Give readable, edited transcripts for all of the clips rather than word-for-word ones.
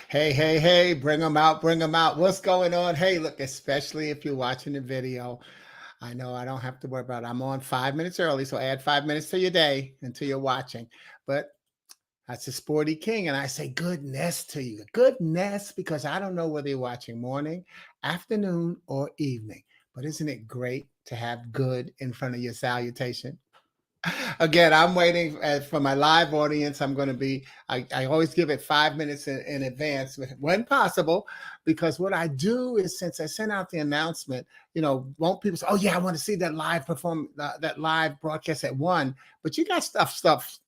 Hey, hey, hey, bring them out, bring them out. What's going on? Hey, look, especially if you're watching the video, I know I don't have to worry about it. I'm on 5 minutes early, so add 5 minutes to your day until you're watching. But that's a sporty king, and I say goodness to you. Goodness, because I don't know whether you're watching morning, afternoon, or evening. But isn't it great to have good in front of your salutation? Again, I'm waiting for my live audience. I always give it 5 minutes in advance when possible, because what I do is since I send out the announcement, won't people say, oh, yeah, I want to see that that live broadcast at 1, but you got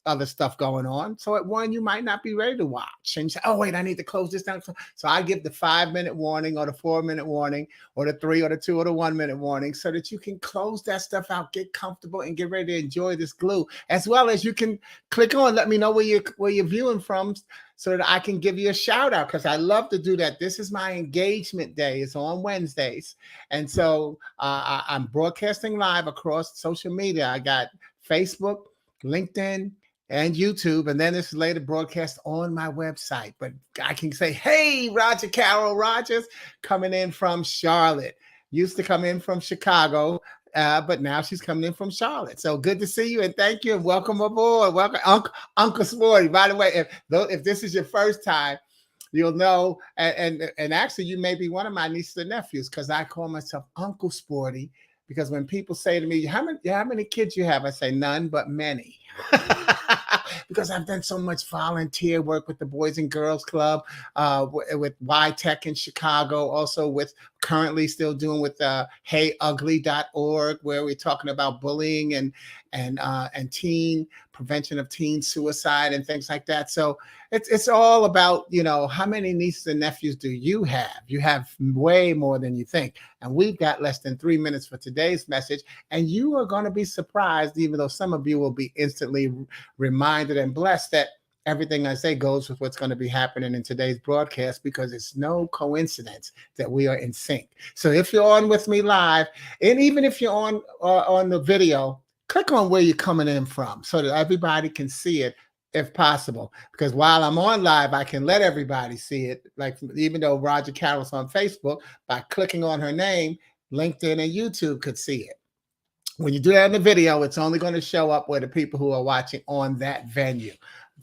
other stuff going on. So at 1, you might not be ready to watch. And you say, oh, wait, I need to close this down. So I give the 5-minute warning or the 4-minute warning or the 3 or the 2 or the 1-minute warning so that you can close that stuff out, get comfortable, and get ready to enjoy this glue. As well as you can click on, let me know where you're viewing from so that I can give you a shout out, because I love to do that. This is my engagement day. It's on Wednesdays. And so I'm broadcasting live across social media. I got Facebook, LinkedIn, and YouTube, and then it's later broadcast on my website. But I can say, hey, Roger Carol Rogers, coming in from Charlotte. Used to come in from Chicago, but now she's coming in from Charlotte. So good to see you, and thank you, and welcome aboard. Welcome, Uncle Sporty. By the way, if this is your first time, you'll know, and actually, you may be one of my nieces and nephews, because I call myself Uncle Sporty. Because when people say to me, how many kids you have? I say none, but many. Because I've done so much volunteer work with the Boys and Girls Club, with Y Tech in Chicago, also with currently still doing with heyugly.org, where we're talking about bullying and teen prevention of teen suicide and things like that. So it's all about, how many nieces and nephews do you have? You have way more than you think. And we've got less than 3 minutes for today's message. And you are going to be surprised, even though some of you will be instantly reminded and blessed that everything I say goes with what's going to be happening in today's broadcast, because it's no coincidence that we are in sync. So if you're on with me live, and even if you're on the video, click on where you're coming in from so that everybody can see it if possible. Because while I'm on live, I can let everybody see it. Like, even though Roger Carroll's on Facebook, by clicking on her name, LinkedIn and YouTube could see it. When you do that in the video, it's only going to show up where the people who are watching on that venue.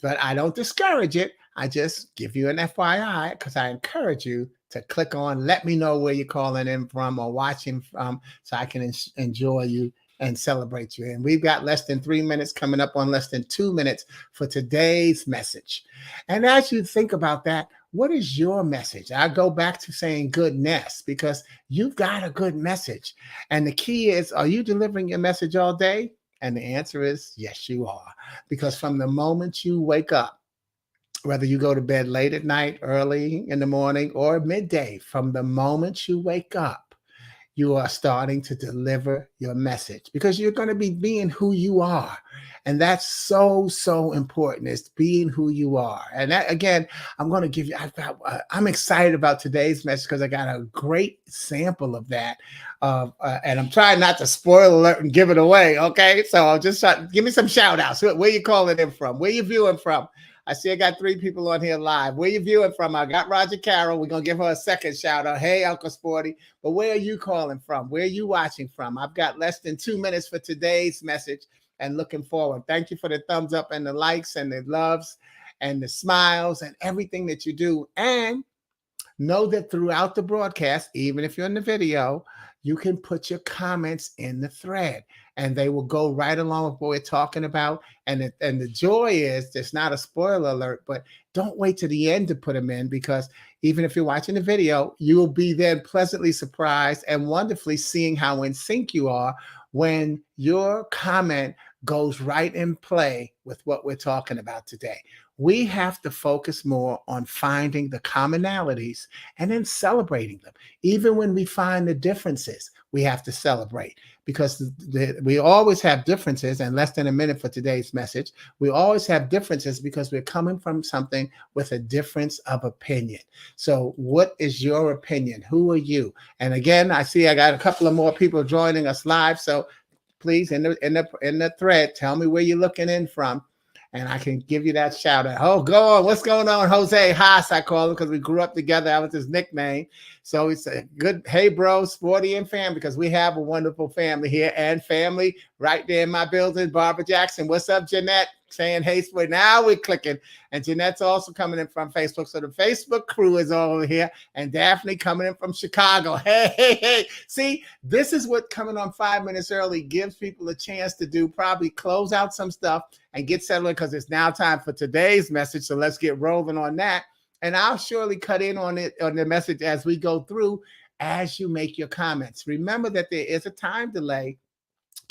But I don't discourage it. I just give you an FYI, because I encourage you to click on, let me know where you're calling in from or watching from, so I can enjoy you and celebrate you. And we've got less than 3 minutes, coming up on less than 2 minutes for today's message. And as you think about that, what is your message? I go back to saying goodness, because you've got a good message. And the key is, are you delivering your message all day? And the answer is yes, you are. Because from the moment you wake up, whether you go to bed late at night, early in the morning, or midday, from the moment you wake up, you are starting to deliver your message, because you're going to be being who you are. And that's so, so important, is being who you are. And that, again, I'm going to give you, I'm excited about today's message, because I got a great sample of that. And I'm trying not to spoil alert and give it away. Okay. So I'll just give me some shout outs. Where you calling in from? Where you viewing from? I see I got 3 people on here live. Where you viewing from? I got Roger Carroll. We're going to give her a second shout out. Hey, Uncle Sporty. But where are you calling from? Where are you watching from? I've got less than 2 minutes for today's message, and looking forward. Thank you for the thumbs up and the likes and the loves and the smiles and everything that you do. And know that throughout the broadcast, even if you're in the video, you can put your comments in the thread, and they will go right along with what we're talking about. And the joy is, there's not a spoiler alert, but don't wait to the end to put them in, because even if you're watching the video, you will be then pleasantly surprised and wonderfully seeing how in sync you are when your comment goes right in play with what we're talking about today. We have to focus more on finding the commonalities and then celebrating them. Even when we find the differences, we have to celebrate, because we always have differences. And less than a minute for today's message. We always have differences because we're coming from something with a difference of opinion. So what is your opinion? Who are you? And again, I see I got a couple of more people joining us live. So please, in the thread, tell me where you're looking in from. and I can give you that shout out. Oh, go on. What's going on? Jose Haas, I call him because we grew up together. That was his nickname. So it's a good, hey, bro, sporty and family, because we have a wonderful family here and family right there in my building. Barbara Jackson. What's up, Jeanette? Saying, hey, sport. Now we're clicking. And Jeanette's also coming in from Facebook. So the Facebook crew is all over here. And Daphne coming in from Chicago. Hey, hey, hey. See, this is what coming on 5 minutes early gives people a chance to do, probably close out some stuff and get settled in, because it's now time for today's message. So let's get rolling on that. And I'll surely cut in on it, on the message as we go through, as you make your comments. Remember that there is a time delay.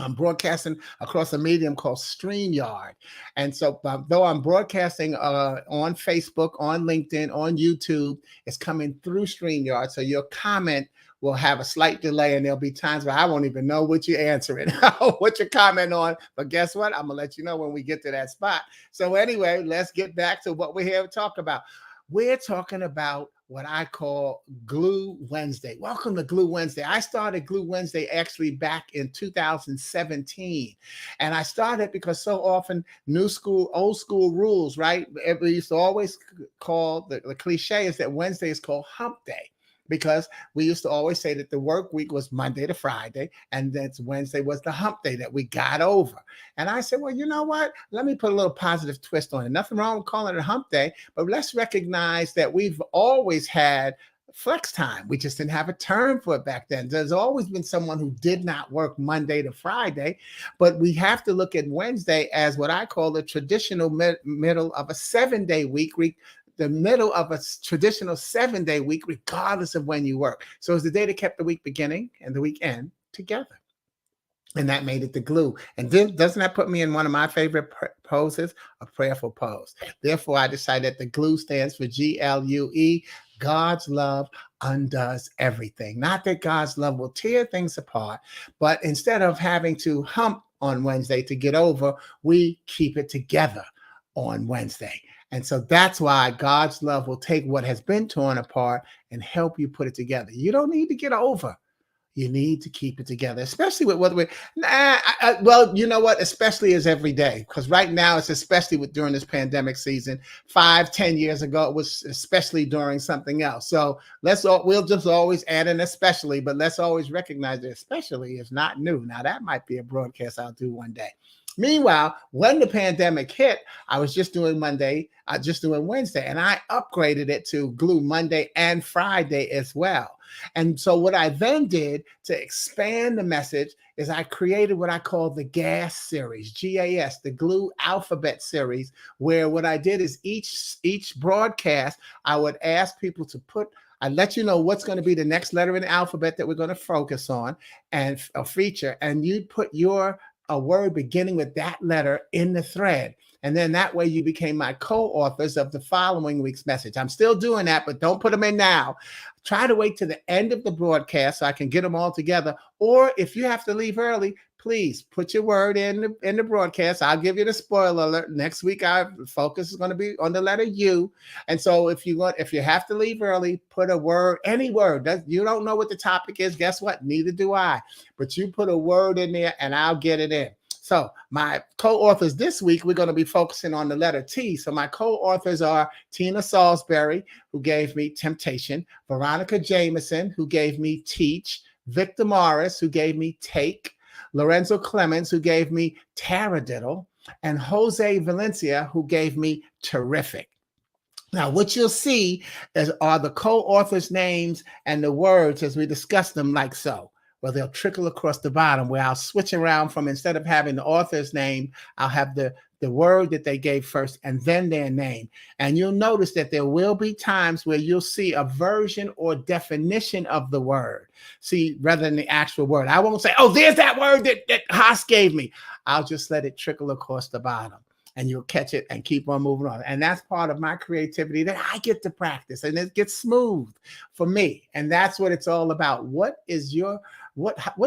I'm broadcasting across a medium called StreamYard. And so though I'm broadcasting on Facebook, on LinkedIn, on YouTube, it's coming through StreamYard. So your comment will have a slight delay, and there'll be times where I won't even know what you're answering, what you're commenting on. But guess what? I'm going to let you know when we get to that spot. So anyway, let's get back to what we're here to talk about. We're talking about what I call Glue Wednesday. Welcome to Glue Wednesday. I started Glue Wednesday actually back in 2017. And I started because so often new school, old school rules, right? We used to always call, the cliche is that Wednesday is called hump day, because we used to always say that the work week was Monday to Friday, and then Wednesday was the hump day that we got over. And I said, well, you know what? Let me put a little positive twist on it. Nothing wrong with calling it a hump day, but let's recognize that we've always had flex time. We just didn't have a term for it back then. There's always been someone who did not work Monday to Friday, but we have to look at Wednesday as what I call the traditional middle of a 7-day week. The middle of a traditional 7-day week, regardless of when you work. So it's the day that kept the week beginning and the weekend together. And that made it the glue. And then doesn't that put me in one of my favorite poses? A prayerful pose. Therefore, I decided that the glue stands for GLUE. God's love undoes everything. Not that God's love will tear things apart, but instead of having to hump on Wednesday to get over, we keep it together on Wednesday. And so that's why God's love will take what has been torn apart and help you put it together. You don't need to get over. You need to keep it together, especially with whether well, you know what? Especially is every day, because right now it's especially during this pandemic season. 5-10 years ago, it was especially during something else. So we'll just always add an especially, but let's always recognize that especially is not new. Now that might be a broadcast I'll do one day. Meanwhile, when the pandemic hit, I was just doing Wednesday, and I upgraded it to Glue Monday and Friday as well. And so what I then did to expand the message is I created what I call the GAS series, GAS, the Glue Alphabet series, where what I did is each broadcast, I would ask people to I let you know what's going to be the next letter in the alphabet that we're going to focus on and a feature, and you'd put a word beginning with that letter in the thread. And then that way you became my co-authors of the following week's message. I'm still doing that, but don't put them in now. Try to wait to the end of the broadcast so I can get them all together. Or if you have to leave early, please put your word in the broadcast. I'll give you the spoiler alert. Next week, our focus is going to be on the letter U. And so if you have to leave early, put a word, any word. You don't know what the topic is. Guess what? Neither do I. But you put a word in there and I'll get it in. So my co-authors this week, we're going to be focusing on the letter T. So my co-authors are Tina Saulsbury, who gave me temptation, Veronica Jamison, who gave me teach, Victor Morris, who gave me take, Lorenzo Clemons, who gave me taradiddle, and Jose Valencia, who gave me terrific. Now, what you'll see are the co-authors' names and the words as we discuss them like so. Well, they'll trickle across the bottom where I'll switch around from, instead of having the author's name, I'll have the word that they gave first and then their name. And you'll notice that there will be times where you'll see a version or definition of the word. See, rather than the actual word. I won't say, oh, there's that word that Haas gave me. I'll just let it trickle across the bottom. And you'll catch it and keep on moving on. And that's part of my creativity that I get to practice. And it gets smooth for me. And that's what it's all about. What's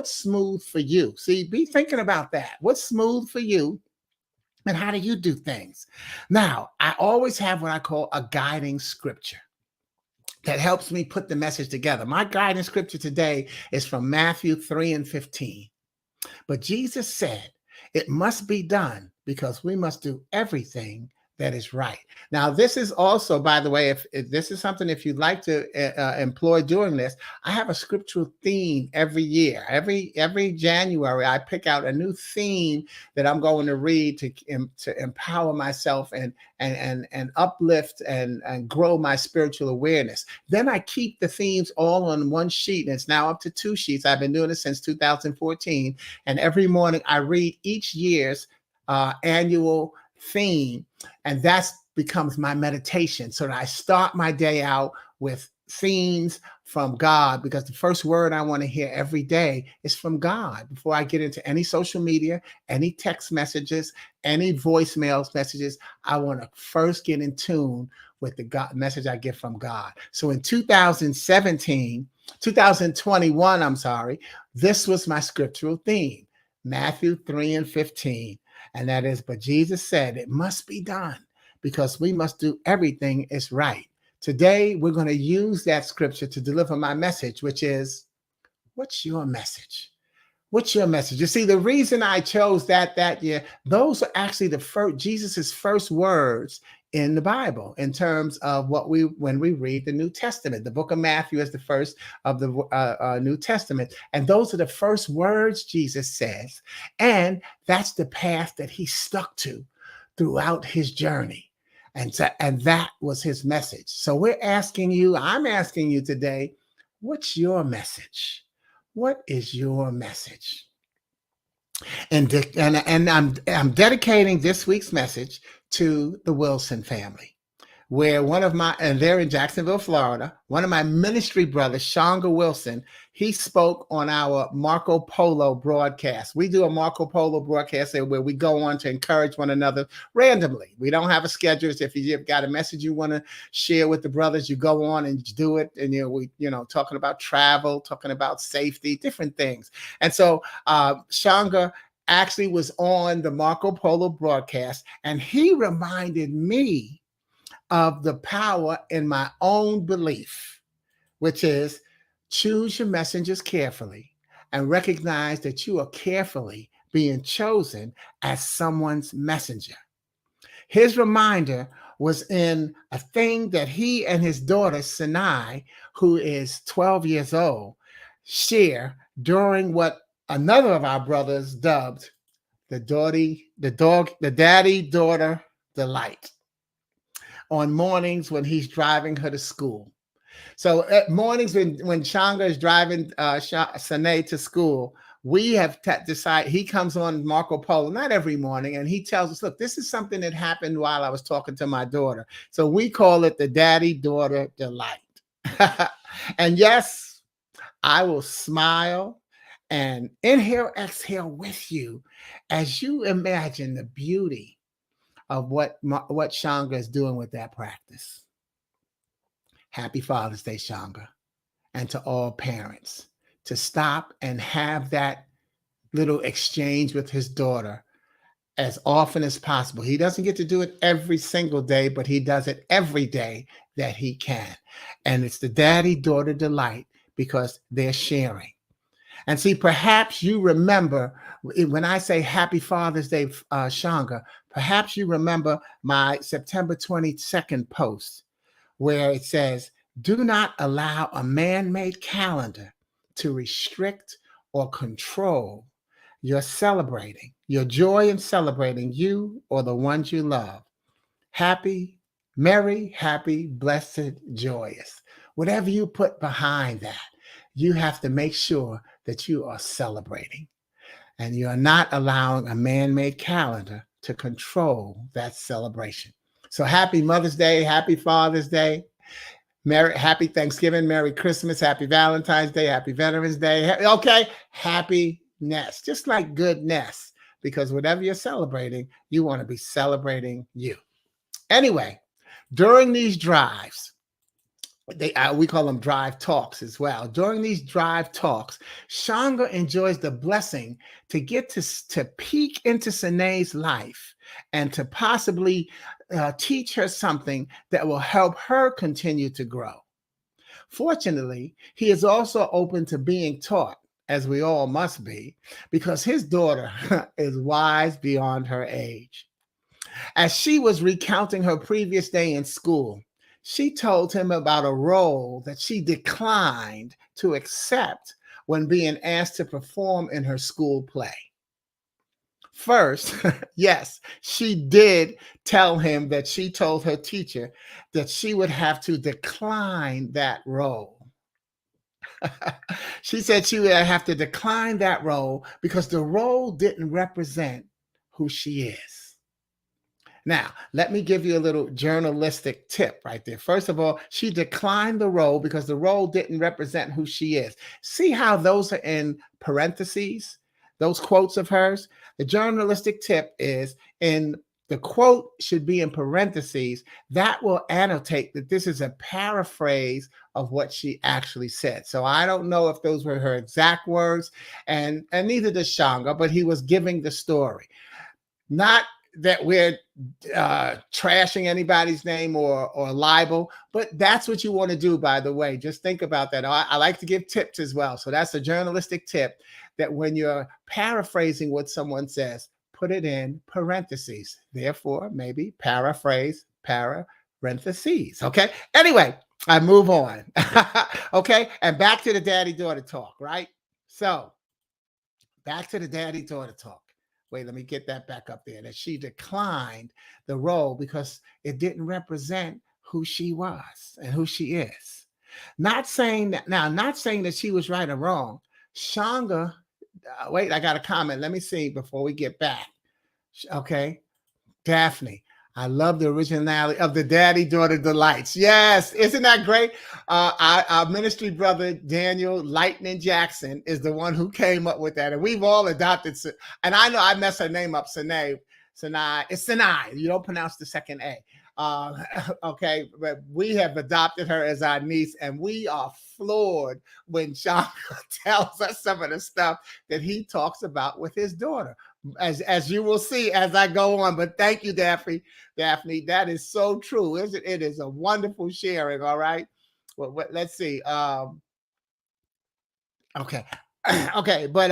smooth for you? See, be thinking about that. What's smooth for you? And how do you do things? Now, I always have what I call a guiding scripture that helps me put the message together. My guiding scripture today is from Matthew 3:15. But Jesus said, it must be done because we must do everything that is right. Now, this is also, by the way, if this is something, if you'd like to employ doing this, I have a scriptural theme every year. Every January, I pick out a new theme that I'm going to read to empower myself and uplift and grow my spiritual awareness. Then I keep the themes all on one sheet, and it's now up to 2 sheets. I've been doing this since 2014, and every morning I read each year's annual theme, and that's becomes my meditation, so that I start my day out with themes from God, because the first word I want to hear every day is from God before I get into any social media, any text messages, any voicemails messages. I want to first get in tune with the God message I get from God. So in 2021, I'm sorry, this was my scriptural theme, Matthew 3:15. And that is, but Jesus said it must be done because we must do everything is right. Today, we're going to use that scripture to deliver my message, which is, what's your message? What's your message? You see, the reason I chose that year, those are actually the first Jesus's first words in the Bible in terms of when we read the New Testament. The book of Matthew is the first of the New Testament, and those are the first words Jesus says, and that's the path that he stuck to throughout his journey, and that was his message. So I'm asking you today, what's your message? What is your message? And I'm dedicating this week's message to the Wilson family, where and they're in Jacksonville, Florida. One of my ministry brothers, Shonga Wilson, he spoke on our Marco Polo broadcast. We do a Marco Polo broadcast where we go on to encourage one another randomly. We don't have a schedule. If you've got a message you want to share with the brothers, you go on and do it. And we talking about travel, talking about safety, different things. And so Shonga actually was on the Marco Polo broadcast, and he reminded me of the power in my own belief, which is choose your messengers carefully and recognize that you are carefully being chosen as someone's messenger. His reminder was in a thing that he and his daughter, Sinai, who is 12 years old, share during what another of our brothers dubbed the daddy-daughter delight, on mornings when he's driving her to school. So at mornings when Shonga is driving Sine to school, we have decided, he comes on Marco Polo, not every morning, and he tells us, look, this is something that happened while I was talking to my daughter. So we call it the daddy-daughter delight. And yes, I will smile and inhale, exhale with you as you imagine the beauty of what Shonga is doing with that practice. Happy Father's Day, Shonga, and to all parents, to stop and have that little exchange with his daughter as often as possible. He doesn't get to do it every single day, but he does it every day that he can. And it's the daddy-daughter delight because they're sharing. And see, perhaps you remember when I say Happy Father's Day, Shonga, perhaps you remember my September 22nd post where it says, do not allow a man-made calendar to restrict or control your joy in celebrating you or the ones you love. Happy, merry, happy, blessed, joyous. Whatever you put behind that, you have to make sure that you are celebrating, and you are not allowing a man-made calendar to control that celebration. So happy Mother's Day, happy Father's Day, happy Thanksgiving, Merry Christmas, happy Valentine's Day, happy Veterans Day. Okay, happiness, just like goodness, because whatever you're celebrating, you want to be celebrating you. Anyway, during these drives, we call them drive talks as well. During these drive talks, Shonga enjoys the blessing to get to peek into Sine's life and to possibly teach her something that will help her continue to grow. Fortunately, he is also open to being taught as we all must be, because his daughter is wise beyond her age. As she was recounting her previous day in school, she told him about a role that she declined to accept when being asked to perform in her school play. First, yes, she did tell him that she told her teacher that she would have to decline that role. She said she would have to decline that role because the role didn't represent who she is. Now, let me give you a little journalistic tip right there. First of all, she declined the role because the role didn't represent who she is. See how those are in parentheses, those quotes of hers? The journalistic tip is in the quote should be in parentheses. That will annotate that this is a paraphrase of what she actually said. So I don't know if those were her exact words, and neither does Shanga, but he was giving the story. Not that we're trashing anybody's name or libel, but that's what you want to do, by the way. Just think about that. I like to give tips as well. So that's a journalistic tip, that when you're paraphrasing what someone says, put it in parentheses. Therefore, maybe paraphrase, parentheses. Okay. Anyway, I move on. Okay. And back to the daddy-daughter talk, right? So back to the daddy-daughter talk. Wait, let me get that back up there. That she declined the role because it didn't represent who she was and who she is. Not saying that now, not saying that she was right or wrong. Shanga, wait, I got a comment. Let me see before we get back. Okay. Daphne, I love the originality of the daddy-daughter delights. Yes, isn't that great? Our ministry brother, Daniel Lightning Jackson, is the one who came up with that. And we've all adopted, and I know I mess her name up, Sinai. It's Sinai. You don't pronounce the second A. Okay, but we have adopted her as our niece, and we are floored when Shaka tells us some of the stuff that he talks about with his daughter. As you will see as I go on. But thank you, Daphne. Daphne, that is so true, isn't it? It is a wonderful sharing. All right. Well, let's see. Okay. Okay, but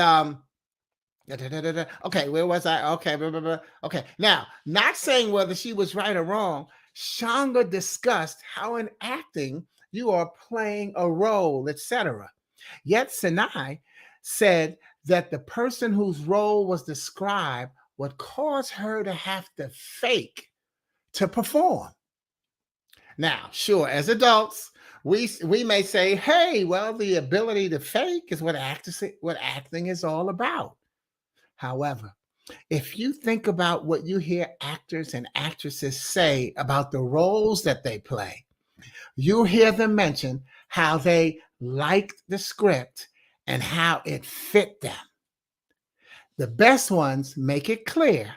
okay, where was I? Okay, okay. Now, not saying whether she was right or wrong, Shanga discussed how in acting you are playing a role, etc. Yet Sinai said that the person whose role was described would cause her to have to fake to perform. Now, sure, as adults, we may say, "Hey, well, the ability to fake is what acting is all about." However, if you think about what you hear actors and actresses say about the roles that they play, you hear them mention how they liked the script and how it fit them. The best ones make it clear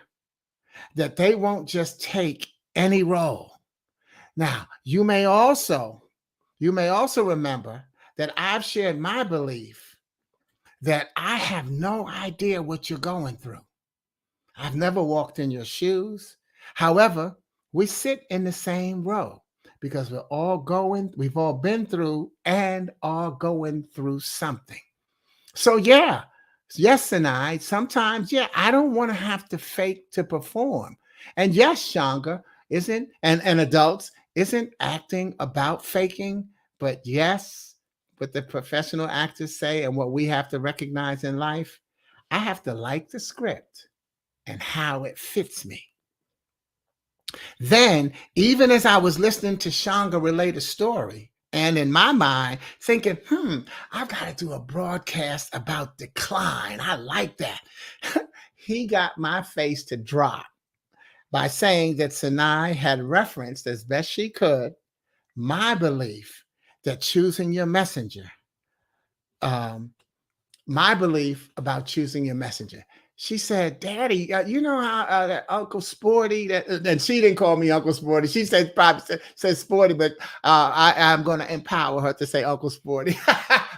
that they won't just take any role. Now, you may also remember that I've shared my belief that I have no idea what you're going through. I've never walked in your shoes. However, we sit in the same row because we've all been through and are going through something. So yeah, yes, and sometimes, yeah, I don't want to have to fake to perform. And yes, Shanga isn't, and adults, isn't acting about faking, but yes, what the professional actors say and what we have to recognize in life, I have to like the script and how it fits me. Then, even as I was listening to Shanga relate a story, and in my mind, thinking, I've got to do a broadcast about decline. I like that. He got my face to drop by saying that Sinai had referenced as best she could my belief that choosing your messenger, my belief about choosing your messenger. She said, "Daddy, you know how that Uncle Sporty," and she didn't call me Uncle Sporty. She said probably said Sporty, but I'm going to empower her to say Uncle Sporty.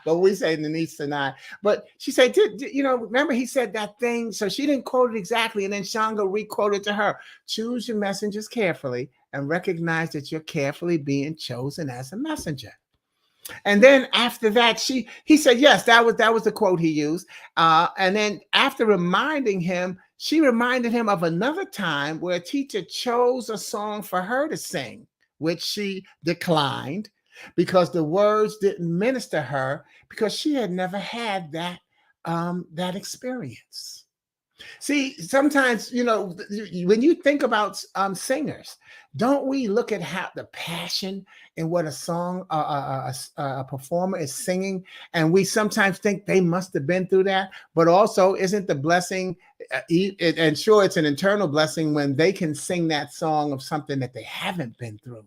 But we say Denise and I. But she said, you know, remember he said that thing? So she didn't quote it exactly. And then Shanga re-quoted to her, "Choose your messengers carefully and recognize that you're carefully being chosen as a messenger." And then after that, he said, yes, that was the quote he used. And then after reminding him, she reminded him of another time where a teacher chose a song for her to sing, which she declined because the words didn't minister her because she had never had that experience. See, sometimes, when you think about singers, don't we look at how the passion in what a song, a performer is singing, and we sometimes think they must have been through that. But also, isn't the blessing, and sure, it's an internal blessing when they can sing that song of something that they haven't been through.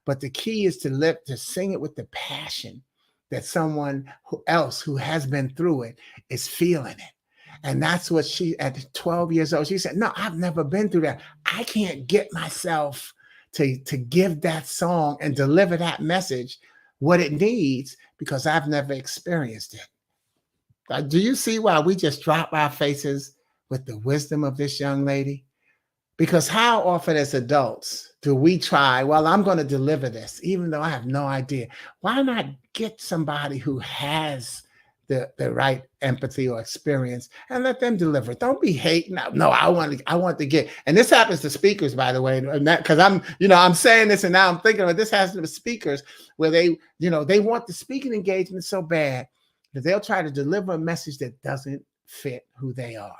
But the key is to sing it with the passion that someone else who has been through it is feeling it. And that's what she, at 12 years old, she said, no, I've never been through that. I can't get myself to give that song and deliver that message what it needs because I've never experienced it. Do you see why we just drop our faces with the wisdom of this young lady? Because how often as adults do we try, well, I'm going to deliver this, even though I have no idea? Why not get somebody who has the right empathy or experience and let them deliver it? Don't be hating. No, I want to get, and this happens to speakers, by the way, and that because I'm saying this and now I'm thinking of this has to be speakers where they want the speaking engagement so bad that they'll try to deliver a message that doesn't fit who they are.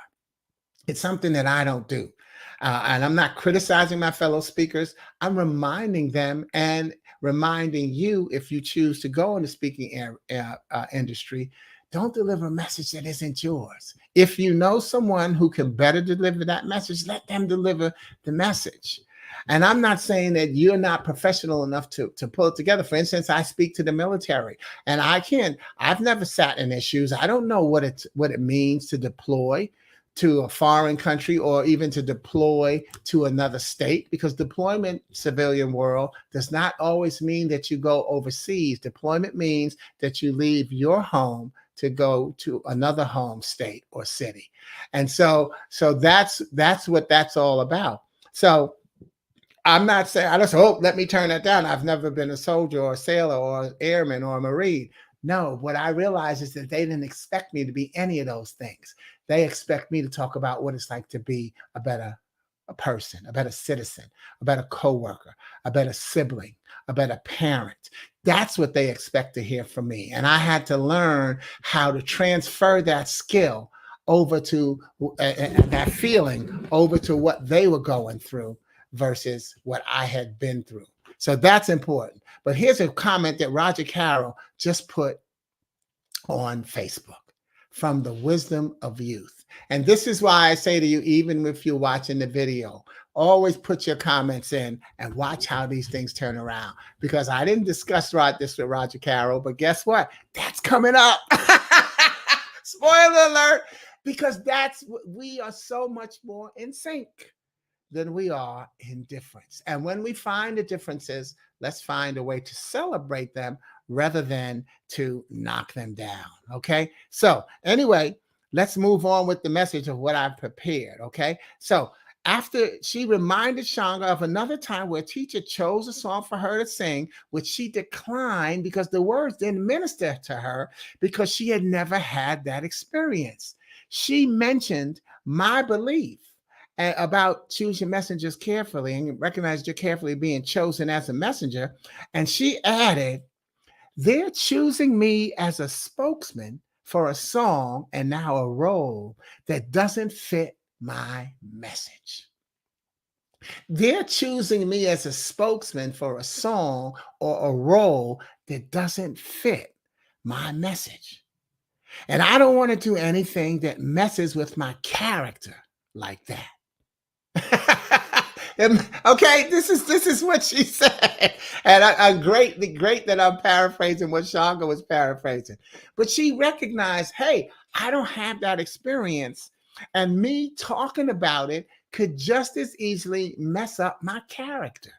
It's something that I don't do. And I'm not criticizing my fellow speakers. I'm reminding them and reminding you, if you choose to go in the speaking industry, don't deliver a message that isn't yours. If you know someone who can better deliver that message, let them deliver the message. And I'm not saying that you're not professional enough to pull it together. For instance, I speak to the military, and I've never sat in their shoes. I don't know what it means to deploy to a foreign country or even to deploy to another state, because deployment, civilian world, does not always mean that you go overseas. Deployment means that you leave your home to go to another home state or city. And so that's what that's all about. So I'm not saying, I just hope, let me turn that down. I've never been a soldier or a sailor or an airman or a Marine. No, what I realize is that they didn't expect me to be any of those things. They expect me to talk about what it's like to be a better person, a better citizen, a better coworker, a better sibling, a better parent. That's what they expect to hear from me. And I had to learn how to transfer that skill over to that feeling over to what they were going through versus what I had been through. So that's important. But here's a comment that Roger Carroll just put on Facebook from the wisdom of youth. And this is why I say to you, even if you're watching the video, always put your comments in and watch how these things turn around. Because I didn't discuss this with Roger Carroll, but guess what? That's coming up. Spoiler alert, because we are so much more in sync than we are in difference. And when we find the differences, let's find a way to celebrate them rather than to knock them down. Okay. So anyway, let's move on with the message of what I've prepared. Okay. So after she reminded Shanga of another time where a teacher chose a song for her to sing, which she declined because the words didn't minister to her because she had never had that experience. She mentioned my belief about choose your messengers carefully and recognize you're carefully being chosen as a messenger. And she added, they're choosing me as a spokesman for a song and now a role that doesn't fit my message. They're choosing me as a spokesman for a song or a role that doesn't fit my message. And I don't want to do anything that messes with my character like that. Okay, this is what she said, and great that I'm paraphrasing what Shanga was paraphrasing. But she recognized, hey, I don't have that experience, and me talking about it could just as easily mess up my character.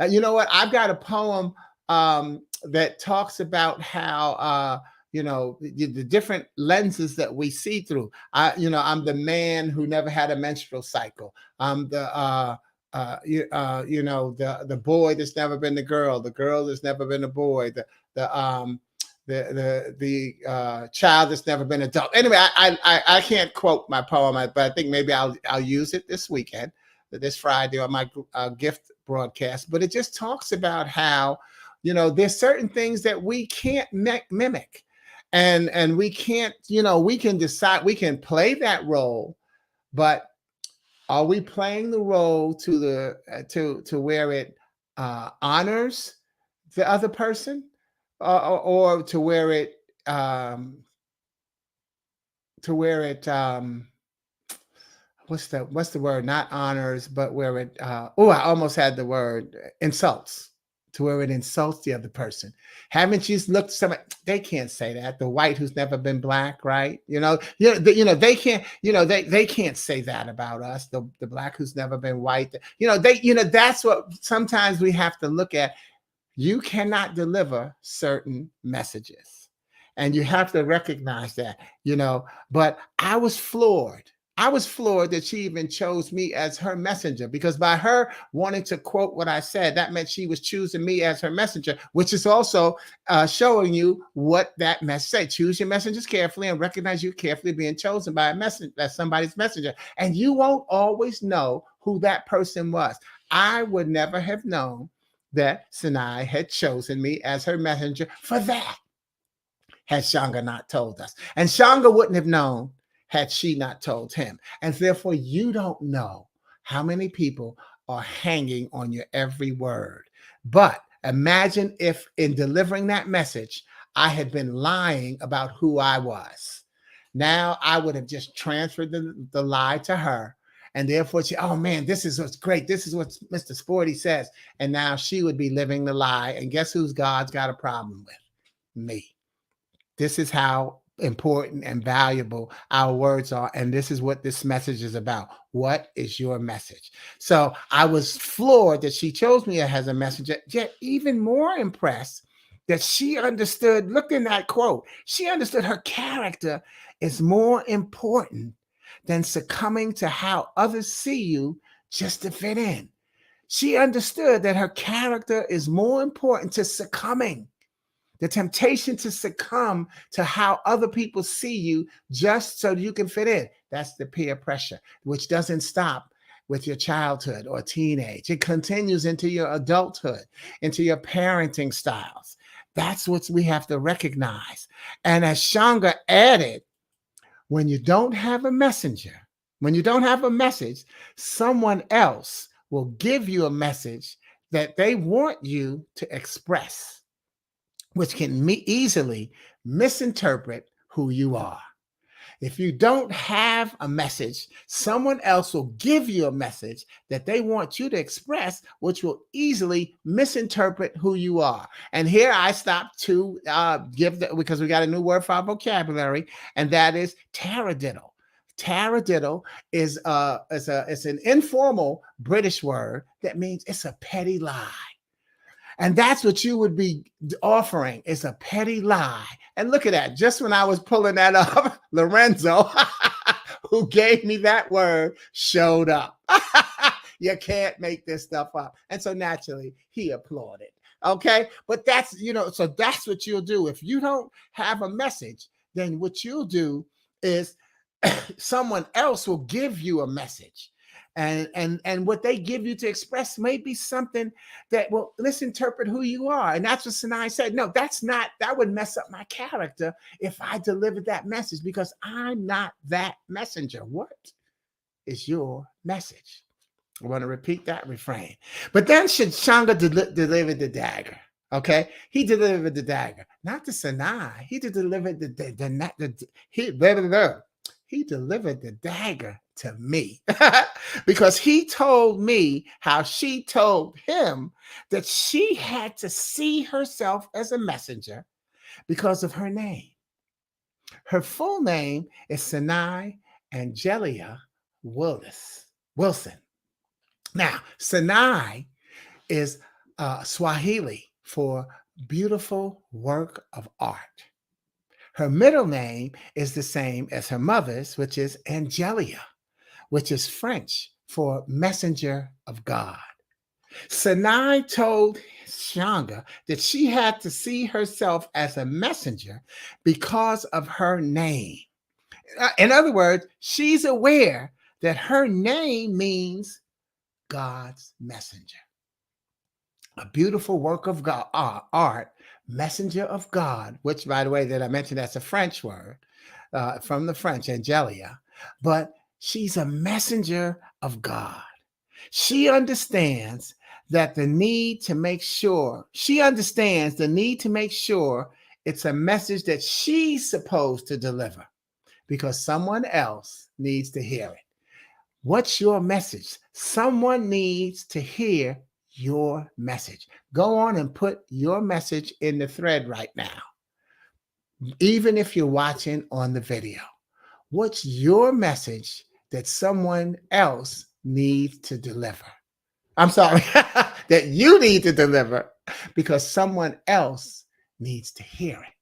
You know what? I've got a poem that talks about how the different lenses that we see through. I'm the man who never had a menstrual cycle. I'm the the boy that's never been the girl that's never been a boy, the child that's never been adult. Anyway, I can't quote my poem, but I think maybe I'll use it this weekend, this Friday on my gift broadcast. But it just talks about how, there's certain things that we can't mimic, and we can't, we can decide, we can play that role, but are we playing the role to the to where it honors the other person, or um, to where it what's the word? Not honors, but where it I almost had the word insults, to where it insults the other person. Haven't you looked at somebody? They can't say that. The white who's never been black, right? They can't. They can't say that about us. The black who's never been white. That's what sometimes we have to look at. You cannot deliver certain messages, and you have to recognize that. But I was floored. I was floored that she even chose me as her messenger, because by her wanting to quote what I said, that meant she was choosing me as her messenger, which is also showing you what that message said. Choose your messengers carefully and recognize you're carefully being chosen by a message, that's somebody's messenger. And you won't always know who that person was. I would never have known that Sinai had chosen me as her messenger for that, had Shanga not told us. And Shanga wouldn't have known had she not told him. And therefore, you don't know how many people are hanging on your every word. But imagine if in delivering that message, I had been lying about who I was. Now I would have just transferred the lie to her. And therefore, oh man, this is what's great. This is what Mr. Sporty says. And now she would be living the lie. And guess who's God's got a problem with? Me. This is how important and valuable our words are. And this is what this message is about. What is your message? So I was floored that she chose me as a messenger, yet even more impressed that she understood, look in that quote, she understood her character is more important than succumbing to how others see you just to fit in. She understood that her character is more important to succumbing. The temptation to succumb to how other people see you just so you can fit in. That's the peer pressure, which doesn't stop with your childhood or teenage. It continues into your adulthood, into your parenting styles. That's what we have to recognize. And as Shanga added, when you don't have a messenger, when you don't have a message, someone else will give you a message that they want you to express, which can easily misinterpret who you are. If you don't have a message, someone else will give you a message that they want you to express, which will easily misinterpret who you are. And here I stop to because we got a new word for our vocabulary, and that is taradiddle. Taradiddle is it's an informal British word that means it's a petty lie. And that's what you would be offering, is a petty lie. And look at that. Just when I was pulling that up, Lorenzo, who gave me that word, showed up. You can't make this stuff up. And so naturally, he applauded. Okay. But that's, so that's what you'll do. If you don't have a message, then what you'll do is someone else will give you a message. And what they give you to express may be something that will misinterpret who you are. And that's what Sinai said. No, that would mess up my character if I delivered that message, because I'm not that messenger. What is your message? I want to repeat that refrain. But then Shanga delivered the dagger. Okay, he delivered the dagger, not to Sinai. He delivered he delivered the dagger to me because he told me how she told him that she had to see herself as a messenger because of her name. Her full name is Sinai Angelia Wilson. Now, Sinai is Swahili for beautiful work of art. Her middle name is the same as her mother's, which is Angelia, which is French for messenger of God. Sinai told Shanga that she had to see herself as a messenger because of her name. In other words, she's aware that her name means God's messenger. A beautiful work of God, art, messenger of God, which, by the way, that I mentioned, that's a French word from the French, Angelia, but she's a messenger of God. She understands that the need to make sure, she understands the need to make sure it's a message that she's supposed to deliver because someone else needs to hear it. What's your message? Someone needs to hear your message. Go on and put your message in the thread right now, even if you're watching on the video. What's your message that someone else needs to deliver? I'm sorry, that you need to deliver because someone else needs to hear it.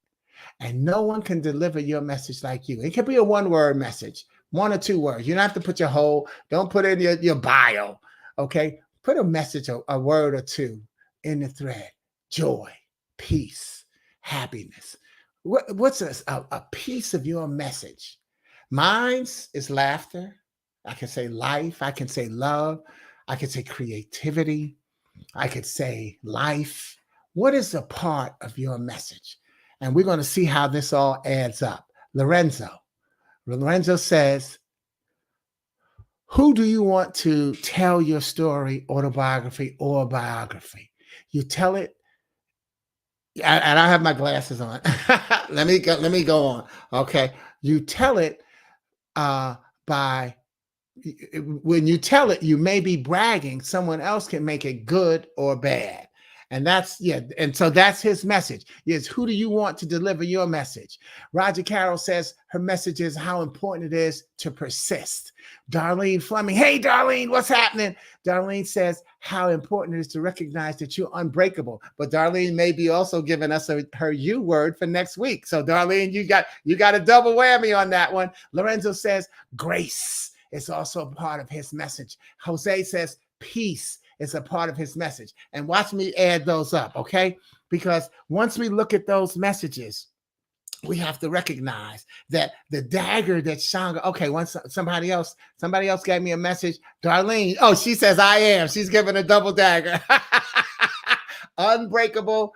And no one can deliver your message like you. It can be a one-word message, 1 or 2 words. You don't have to put your whole, don't put in your bio, okay? Put a message, a word or 2 in the thread. Joy, peace, happiness. What's a piece of your message? Mine's is laughter. I can say life. I can say love. I can say creativity. I could say life. What is a part of your message? And we're going to see how this all adds up. Lorenzo says, who do you want to tell your story, autobiography, or biography? You tell it, and I have my glasses on. Let me go on. Okay. You tell it by, when you tell it, you may be bragging. Someone else can make it good or bad. And that's, yeah. And so that's his message is, who do you want to deliver your message? Roger Carroll says her message is how important it is to persist. Darlene Fleming, hey, Darlene, what's happening? Darlene says how important it is to recognize that you're unbreakable. But Darlene may be also giving us her you word for next week. So Darlene, you got a double whammy on that one. Lorenzo says grace is also a part of his message. Jose says peace is a part of his message. And watch me add those up, okay? Because once we look at those messages, we have to recognize that the dagger that Shanga, okay, once somebody else gave me a message, Darlene, oh, she says I am. She's giving a double dagger. Unbreakable,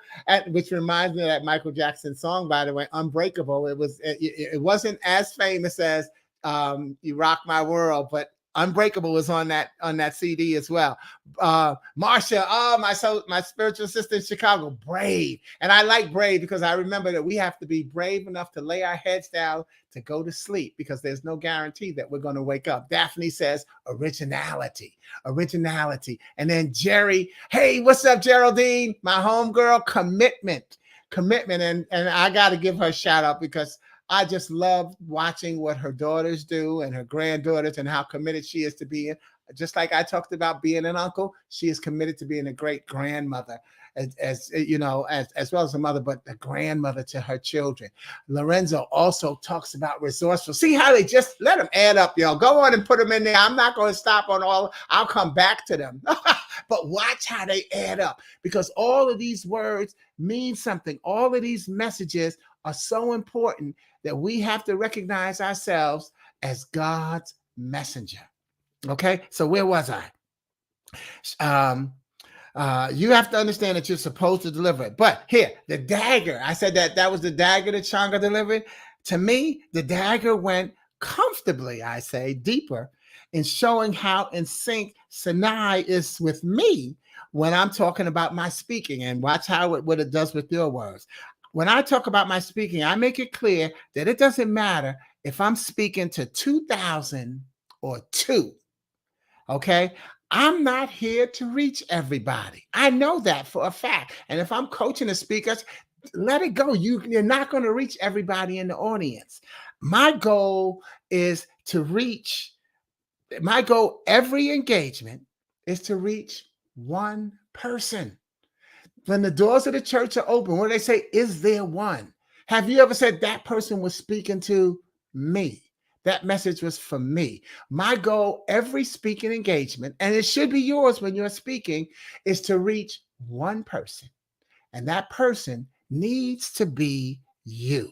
which reminds me of that Michael Jackson song, by the way, Unbreakable. It wasn't as famous as You Rock My World, but Unbreakable was on that CD as well. Marsha, my spiritual sister in Chicago, brave. And I like brave because I remember that we have to be brave enough to lay our heads down to go to sleep because there's no guarantee that we're going to wake up. Daphne says originality. And then Jerry, hey, what's up, Geraldine? My homegirl, commitment. And I got to give her a shout out because I just love watching what her daughters do and her granddaughters and how committed she is to being. Just like I talked about being an uncle, she is committed to being a great grandmother, as well as a mother, but the grandmother to her children. Lorenzo also talks about resourceful. See how they just let them add up, y'all. Go on and put them in there. I'm not going to stop on all. I'll come back to them. But watch how they add up because all of these words mean something. All of these messages are so important that we have to recognize ourselves as God's messenger. Okay, so where was I? You have to understand that you're supposed to deliver it. But here, the dagger, I said that was the dagger that Shanga delivered. To me, the dagger went comfortably, I say, deeper in showing how in sync Sinai is with me when I'm talking about my speaking. And watch what it does with your words. When I talk about my speaking, I make it clear that it doesn't matter if I'm speaking to 2,000 or 2. Okay. I'm not here to reach everybody. I know that for a fact. And if I'm coaching the speakers, let it go. You're not going to reach everybody in the audience. My goal is to reach, every engagement is to reach one person. When the doors of the church are open, what do they say? Is there one? Have you ever said that person was speaking to me? That message was for me. My goal every speaking engagement, and it should be yours when you're speaking, is to reach one person. And that person needs to be you.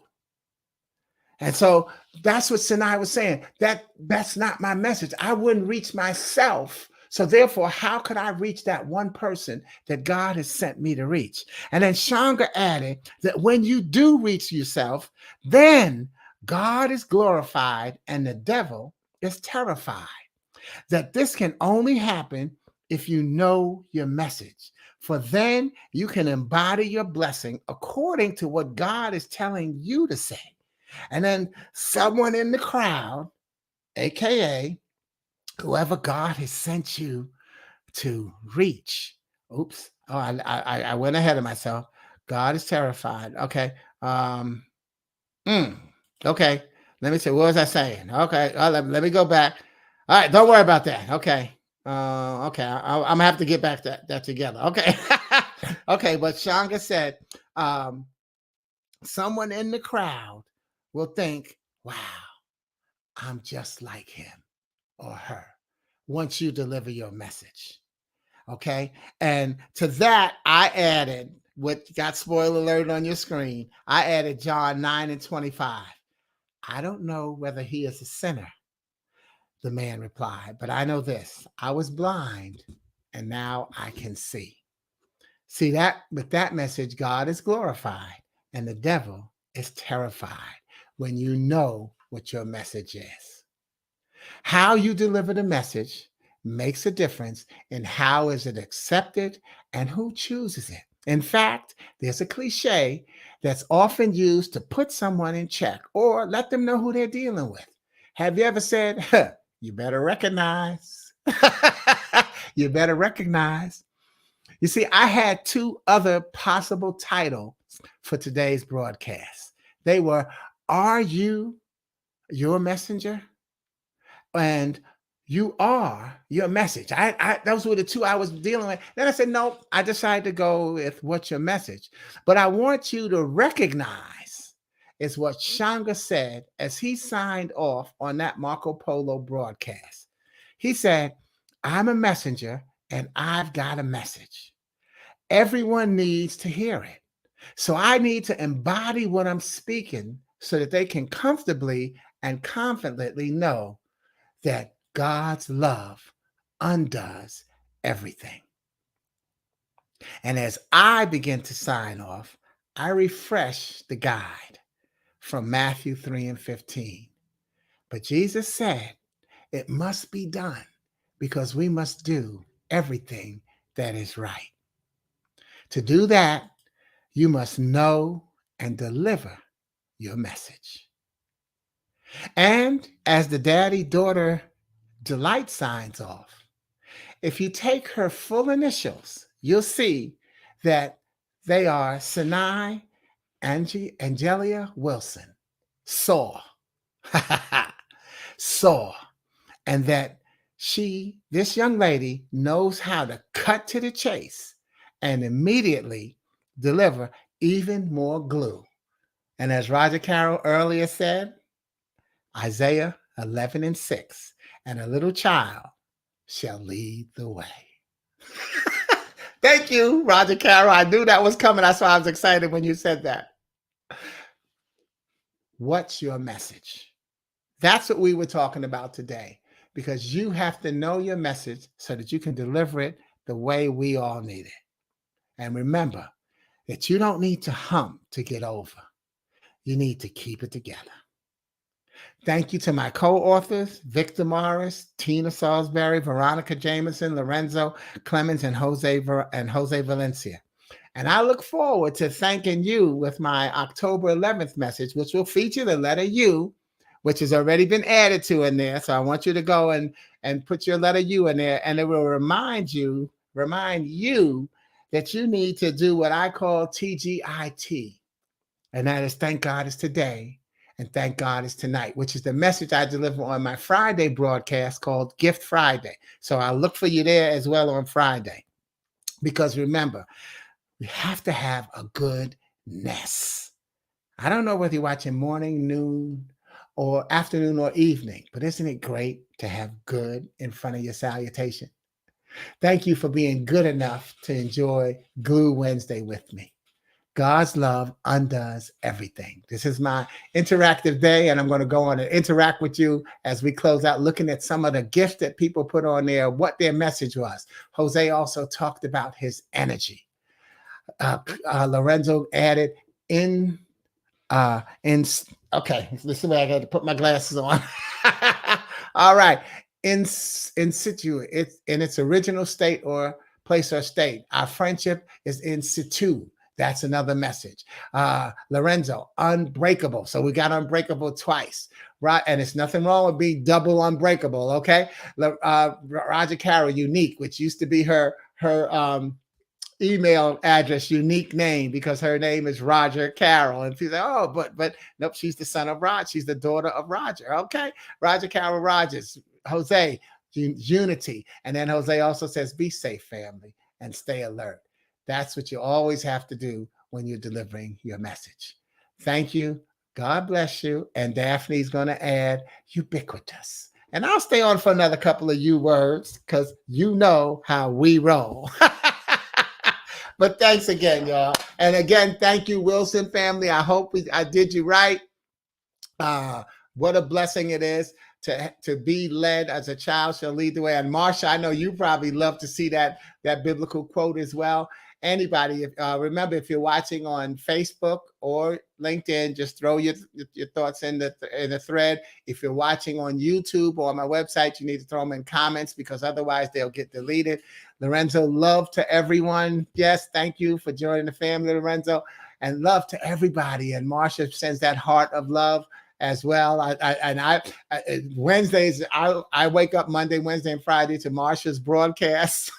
And so that's what Sinai was saying. That's not my message. I wouldn't reach myself. So therefore, how could I reach that one person that God has sent me to reach? And then Shanga added that when you do reach yourself, then God is glorified and the devil is terrified. That this can only happen if you know your message. For then you can embody your blessing according to what God is telling you to say. And then someone in the crowd, AKA whoever God has sent you to reach. Oops. Oh, I went ahead of myself. God is terrified. Okay. Um, mm, okay. Let me see. What was I saying? Okay. Let me go back. All right. Don't worry about that. Okay. Okay. I'm gonna have to get back that together. Okay. Okay. But Shanga said, um, someone in the crowd will think, wow, I'm just like him or her once you deliver your message. Okay. And to that, I added what got spoiler alert on your screen. I added John 9:25. I don't know whether he is a sinner, the man replied, but I know this. I was blind and now I can see. See that with that message, God is glorified and the devil is terrified when you know what your message is. How you deliver the message makes a difference in how is it accepted and who chooses it. In fact, there's a cliche that's often used to put someone in check or let them know who they're dealing with. Have you ever said, huh, you better recognize? You better recognize. You see, I had two other possible titles for today's broadcast. They were, Are You Your Messenger? And You Are Your Message. Those were the two I was dealing with. Then I said, no, I decided to go with What's Your Message? But I want you to recognize is what Shanga said as he signed off on that Marco Polo broadcast. He said, I'm a messenger and I've got a message. Everyone needs to hear it. So I need to embody what I'm speaking so that they can comfortably and confidently know that God's love undoes everything. And as I begin to sign off, I refresh the guide from Matthew 3:15. But Jesus said, it must be done because we must do everything that is right. To do that, you must know and deliver your message. And as the daddy daughter delight signs off, if you take her full initials, you'll see that they are Sinai Angelia Wilson, Saw, Saw, and that this young lady, knows how to cut to the chase and immediately deliver even more glue. And as Roger Carroll earlier said, Isaiah 11:6, and a little child shall lead the way. Thank you, Roger Carroll. I knew that was coming. That's why I was excited when you said that. What's your message? That's what we were talking about today, because you have to know your message so that you can deliver it the way we all need it. And remember that you don't need to hump to get over. You need to keep it together. Thank you to my co-authors, Victor Morris, Tina Saulsbury, Veronica Jamison, Lorenzo Clemons, and Jose Valencia. And I look forward to thanking you with my October 11th message, which will feature the letter U, which has already been added to in there. So I want you to go and put your letter U in there, and it will remind you that you need to do what I call TGIT. And that is thank God is today and thank God is tonight, which is the message I deliver on my Friday broadcast called Gift Friday. So I'll look for you there as well on Friday. Because remember, we have to have a good nest. I don't know whether you're watching morning, noon, or afternoon or evening. But isn't it great to have good in front of your salutation? Thank you for being good enough to enjoy Glue Wednesday with me. God's love undoes everything. This is my interactive day, and I'm going to go on and interact with you as we close out, looking at some of the gifts that people put on there, what their message was. Jose also talked about his energy. Lorenzo added in okay, this is where I got to put my glasses on. All right. In situ, it's in its original state or place or state. Our friendship is in situ. That's another message. Lorenzo, unbreakable. So we got unbreakable twice, right? And it's nothing wrong with being double unbreakable. Okay. Roger Carroll, unique, which used to be her email address, unique name, because her name is Roger Carroll. And people say, oh, but nope, she's the son of Roger. She's the daughter of Roger. Okay. Roger Carroll Rogers. Jose, unity. And then Jose also says, be safe, family, and stay alert. That's what you always have to do when you're delivering your message. Thank you. God bless you. And Daphne's going to add ubiquitous. And I'll stay on for another couple of you words because you know how we roll. But thanks again, y'all. And again, thank you, Wilson family. I hope I did you right. What a blessing it is to be led as a child shall lead the way. And Marsha, I know you probably love to see that biblical quote as well. Anybody, remember, if you're watching on Facebook or LinkedIn, just throw your thoughts in the thread. If you're watching on YouTube or on my website, you need to throw them in comments because otherwise they'll get deleted. Lorenzo, love to everyone. Yes, thank you for joining the family, Lorenzo, and love to everybody. And Marsha sends that heart of love as well. Wednesdays, I wake up Monday, Wednesday, and Friday to Marsha's broadcast.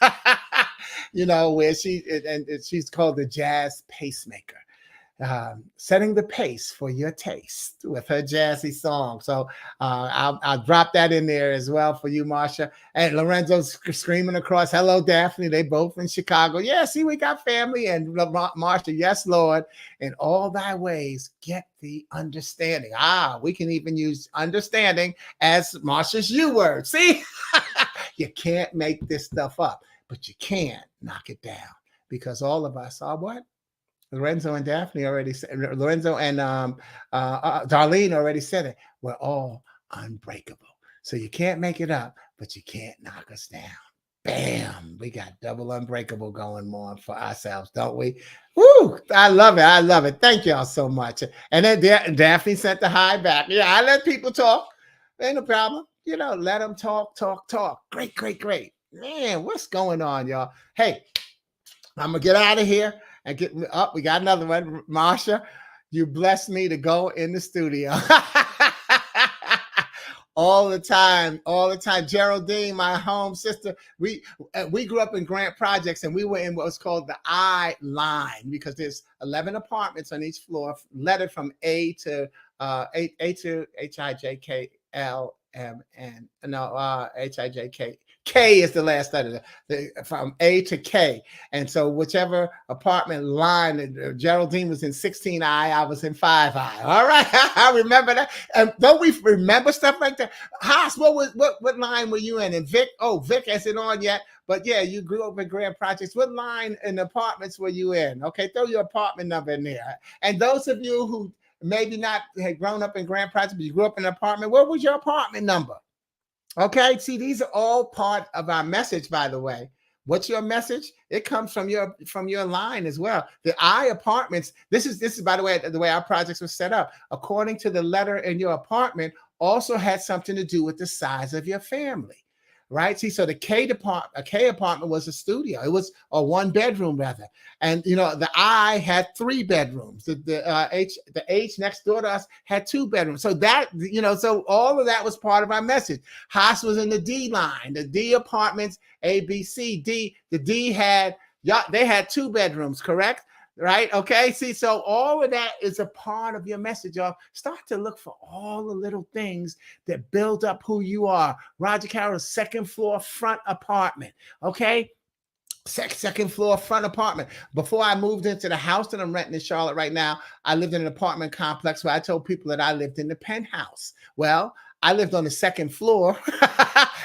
You know, where she's called the jazz pacemaker, setting the pace for your taste with her jazzy song. So I'll drop that in there as well for you, Marsha. And Lorenzo's screaming across, hello, Daphne. They both in Chicago. Yeah, see, we got family. And Marsha, yes, Lord, in all thy ways, get the understanding. We can even use understanding as Marsha's U word. See, you can't make this stuff up. But you can't knock it down because all of us are what? Lorenzo and Daphne already said, Lorenzo and Darlene already said it. We're all unbreakable. So you can't make it up, but you can't knock us down. Bam. We got double unbreakable going on for ourselves, don't we? Woo! I love it. I love it. Thank y'all so much. And then Daphne sent the hi back. Yeah, I let people talk. Ain't no problem. You know, let them talk. Great, great, great. Man, what's going on, y'all? Hey, I'm going to get out of here and get up. We got another one. Marsha, you blessed me to go in the studio. all the time. Geraldine, my home sister, we grew up in Grant Projects, and we were in what's called the I line because there's 11 apartments on each floor, lettered from A to HIJKL. K is the last letter, from A to K. And so whichever apartment line, Geraldine was in 16I, I was in 5I. All right, I remember that. And don't we remember stuff like that? Haas, what line were you in? And Vic, Vic hasn't on yet. But yeah, you grew up in Grand Projects. What line in apartments were you in? Okay, throw your apartment number in there. And those of you who maybe not had grown up in Grand Projects, but you grew up in an apartment, what was your apartment number? Okay, see, these are all part of our message, by the way. What's your message? It comes from your line as well. The I apartments, this is by the way our projects were set up. According to the letter in your apartment, also had something to do with the size of your family. Right. See, so the K apartment was a studio. It was a 1-bedroom rather. And, you know, the I had 3 bedrooms. The H next door to us had 2 bedrooms. So that, you know, so all of that was part of our message. Haas was in the D line, the D apartments, A, B, C, D. The D they had 2 bedrooms, correct? Right. Okay. See, so all of that is a part of your message. Y'all start to look for all the little things that build up who you are. Roger Carroll's 2nd floor front apartment. Okay. Second floor front apartment. Before I moved into the house that I'm renting in Charlotte right now, I lived in an apartment complex where I told people that I lived in the penthouse. Well, I lived on the second floor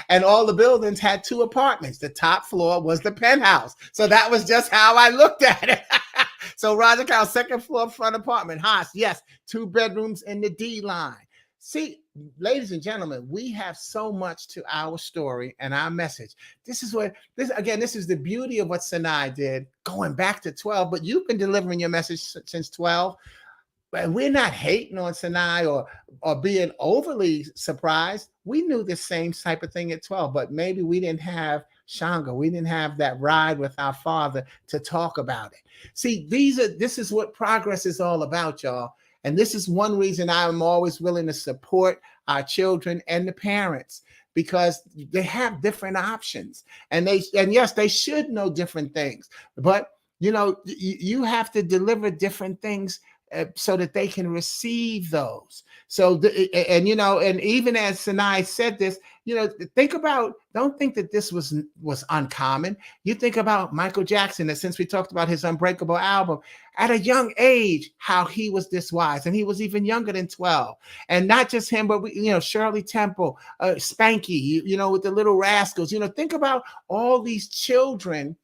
and all the buildings had two apartments. The top floor was the penthouse. So that was just how I looked at it. So Roger Cow, second floor front apartment. Haas, yes, 2 bedrooms in the D line. See, ladies and gentlemen, we have so much to our story and our message. This is what this is the beauty of what Sinai did, going back to 12. But you've been delivering your message since 12. And we're not hating on Sinai or being overly surprised. We knew the same type of thing at 12, but maybe we didn't have Shanga. We didn't have that ride with our father to talk about it. See, this is what progress is all about, y'all. And this is one reason I'm always willing to support our children and the parents, because they have different options. And yes, they should know different things. But you have to deliver different things so that they can receive those. So, and even as Sinai said this, don't think that this was uncommon. You think about Michael Jackson, that since we talked about his Unbreakable album, at a young age, how he was this wise, and he was even younger than 12. And not just him, but Shirley Temple, Spanky, with the Little Rascals. Think about all these children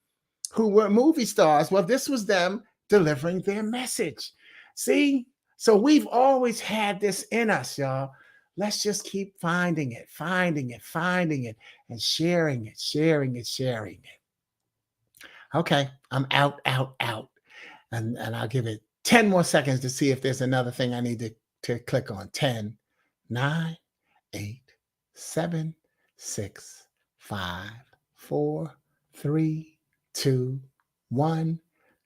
who were movie stars. Well, this was them delivering their message. See, so we've always had this in us, y'all. Let's just keep finding it, and sharing it. Okay, I'm out. And I'll give it 10 more seconds to see if there's another thing I need to click on. 10, 9, 8, 7, 6, 5, 4, 3, 2, 1.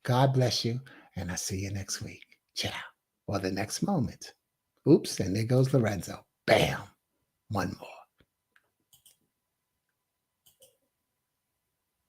God bless you, and I'll see you next week. Ciao. Or the next moment. Oops, and there goes Lorenzo. Bam. One more.